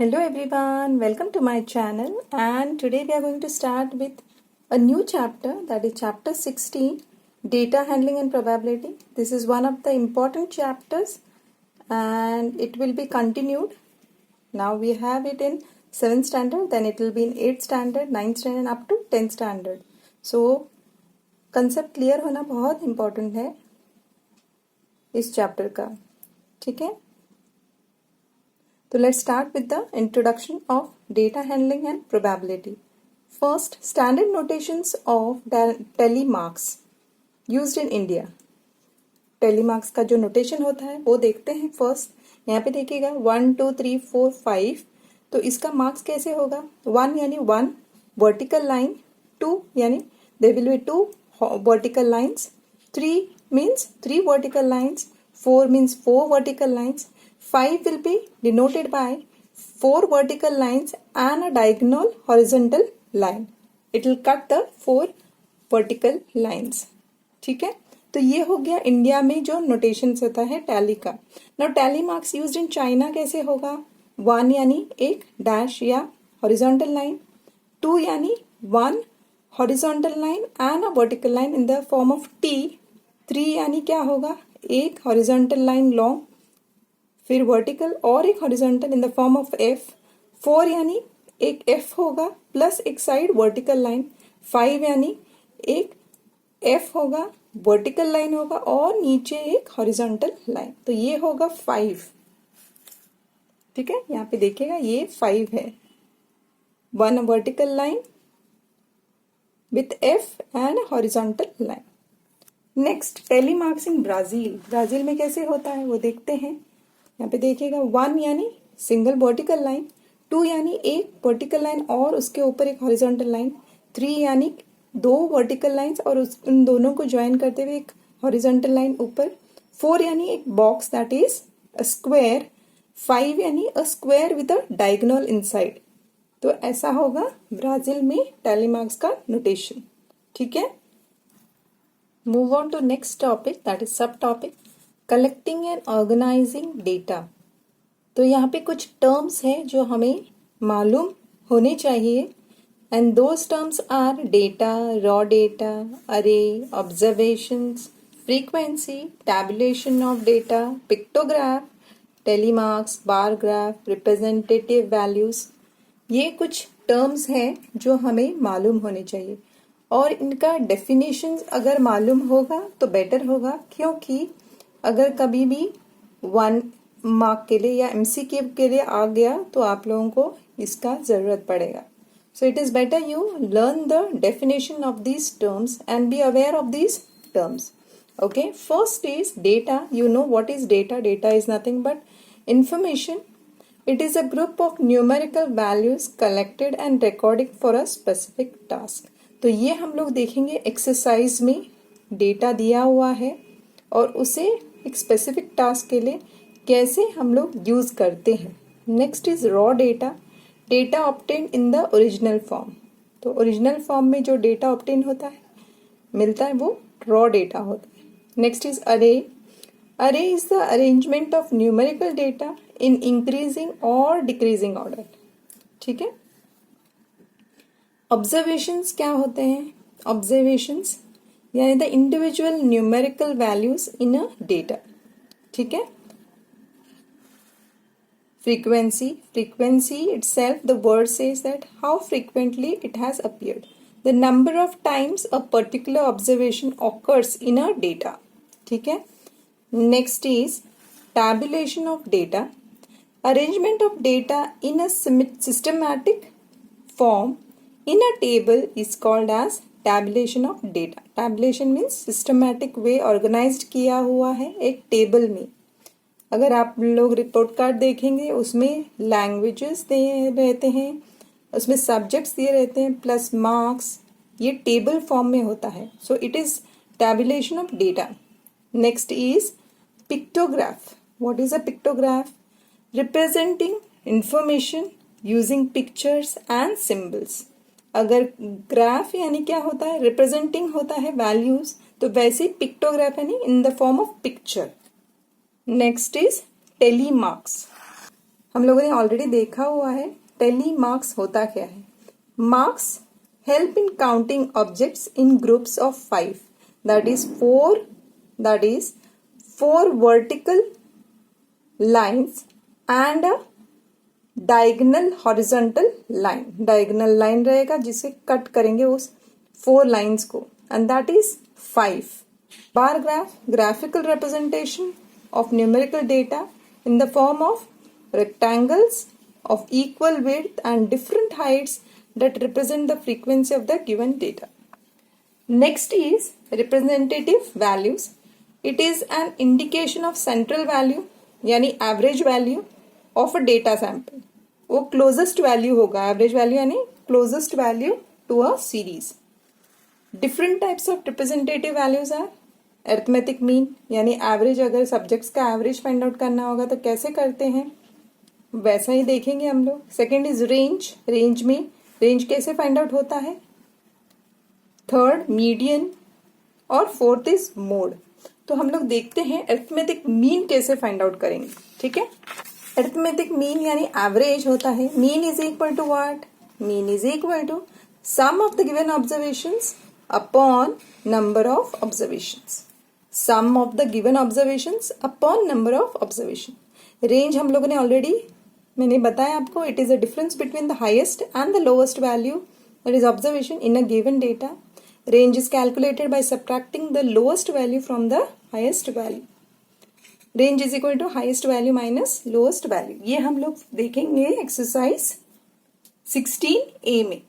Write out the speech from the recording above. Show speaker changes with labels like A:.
A: Hello everyone, welcome to my channel, and today we are going to start with a new chapter, that is chapter 16, data handling and probability. This is one of the important chapters and it will be continued. Now we have it in 7th standard, then it will be in 8th standard, 9th standard up to 10th standard. So concept clear होना बहुत important है इस chapter का, ठीक है? So let's start with the introduction of data handling and probability. First, standard notations of telemarks used in India. Telemarks का जो notation होता है वो देखते हैं first. यहाँ पे देखिएगा 1 2 3 4 5. तो इसका marks कैसे होगा? 1 यानी 1 vertical line, 2 यानी there will be 2 vertical lines, 3 means 3 vertical lines, 4 means 4 vertical lines. 5 will be denoted by 4 vertical lines and a diagonal horizontal line. It will cut the 4 vertical lines. ठीक है, तो ये हो गया इंडिया में जो notations होता है टैली का. Now tally marks used in China कैसे होगा? 1 यानी एक डैश या हॉरिजॉन्टल लाइन, 2 यानी 1 horizontal line and a vertical line in the form of T. 3 यानी क्या होगा? एक हॉरिजॉन्टल लाइन लॉन्ग, फिर वर्टिकल और एक horizontal in the form of F. 4 यानी एक एफ होगा प्लस एक साइड वर्टिकल लाइन. 5 यानी एक एफ होगा, वर्टिकल लाइन होगा और नीचे एक हॉरिजॉन्टल लाइन. तो ये होगा 5. ठीक है, यहाँ पे देखिएगा ये 5 है. 1 vertical line with F and horizontal line. Next, telemarks in Brazil. Brazil में कैसे होता है वो देखते हैं. यहाँ पे देखिएगा 1 यानी सिंगल वर्टिकल लाइन, 2 यानी एक वर्टिकल लाइन और उसके ऊपर एक हॉरिजॉन्टल लाइन, 3 यानी 2 वर्टिकल लाइंस और उन दोनों को ज्वाइन करते हुए एक हॉरिजॉन्टल लाइन ऊपर, 4 यानी एक box that is a square, 5 यानी a square with a diagonal inside. तो ऐसा होगा ब्राजील में टेलीमार्क्स का नोटेशन. ठीक है, move on to next topic, that is sub topic collecting and organising data. तो यहाँ पे कुछ टर्म्स हैं जो हमें मालूम होने चाहिए and those terms are data, raw data, array, observations, frequency, tabulation of data, pictograph, tally marks, bar graph, representative values. ये कुछ टर्म्स हैं जो हमें मालूम होने चाहिए और इनका डेफिनेशन अगर मालूम होगा तो बेटर होगा, क्योंकि अगर कभी भी 1 मार्क के लिए या एमसीक्यू के लिए आ गया तो आप लोगों को इसका जरूरत पड़ेगा. So it is better you learn the definition of these terms and be aware of these terms. Okay, first is data. You know what is data. Data is nothing but information. It is a group of numerical values collected and recording for a specific task. तो ये हम लोग देखेंगे exercise में. Data दिया हुआ है और उसे एक स्पेसिफिक टास्क के लिए कैसे हम लोग यूज करते हैं. Next is raw data. Data obtain in the original form. तो ओरिजिनल फॉर्म में जो डेटा ऑब्टेन होता है मिलता है वो रॉ डेटा होता है. नेक्स्ट इज अरे. अरे is the arrangement of numerical data in increasing और डिक्रीजिंग ऑर्डर. ठीक है. ऑब्जर्वेशंस क्या होते हैं? ऑब्जर्वेशंस यानी the individual numerical values in a data. ठीक है. Frequency. Frequency itself, the word says that how frequently it has appeared, the number of times a particular observation occurs in a data. ठीक है. Next is tabulation of data. Arrangement of data in a systematic form in a table is called as tabulation of data. Tabulation means systematic way, organized किया हुआ है एक table में. अगर आप लोग रिपोर्ट कार्ड देखेंगे उसमें लैंग्वेजेस दिए रहते हैं, उसमें सब्जेक्ट्स दिए रहते हैं प्लस मार्क्स. ये टेबल फॉर्म में होता है. So it is tabulation of data. Next is pictograph. What is a pictograph? Representing information using pictures and symbols. अगर ग्राफ यानी क्या होता है? रिप्रेजेंटिंग होता है वैल्यूज, तो वैसे पिक्टोग्राफ यानी in the form of picture. Next is telemarks. हम लोगों ने ऑलरेडी देखा हुआ है टेली मार्क्स होता क्या है. Marks help in counting objects in groups of 5, that is 4 vertical lines and a diagonal horizontal line. Diagonal line रहेगा जिसे कट करेंगे उस 4 lines को, and that is 5. Bar graph, graphical representation of numerical data in the form of rectangles of equal width and different heights that represent the frequency of the given data. Next is representative values. It is an indication of central value यानी average value of a data sample. वो closest value होगा, average value यानी closest value to a series. Different types of representative values are arithmetic mean यानी average. अगर subjects का average find out करना होगा तो कैसे करते हैं वैसा ही देखेंगे हम लोग. Second is range. range में रेंज कैसे फाइंड आउट होता है. थर्ड मीडियन और फोर्थ इज मोड. तो हम लोग देखते हैं अरिथमेटिक मीन कैसे फाइंड आउट करेंगे. ठीक है, अरिथमेटिक मीन यानी एवरेज होता है. Mean is equal to what. Mean is equal to sum of the given observations upon number of observations. Sum of the given observations upon number of observation. Range हम लोगों ने already मैंने बताया आपको. It is a difference between the highest and the lowest value that is observation in a given data. Range is calculated by subtracting the lowest value from the highest value. Range is equal to highest value minus lowest value. ये हम लोग देखेंगे exercise 16A में.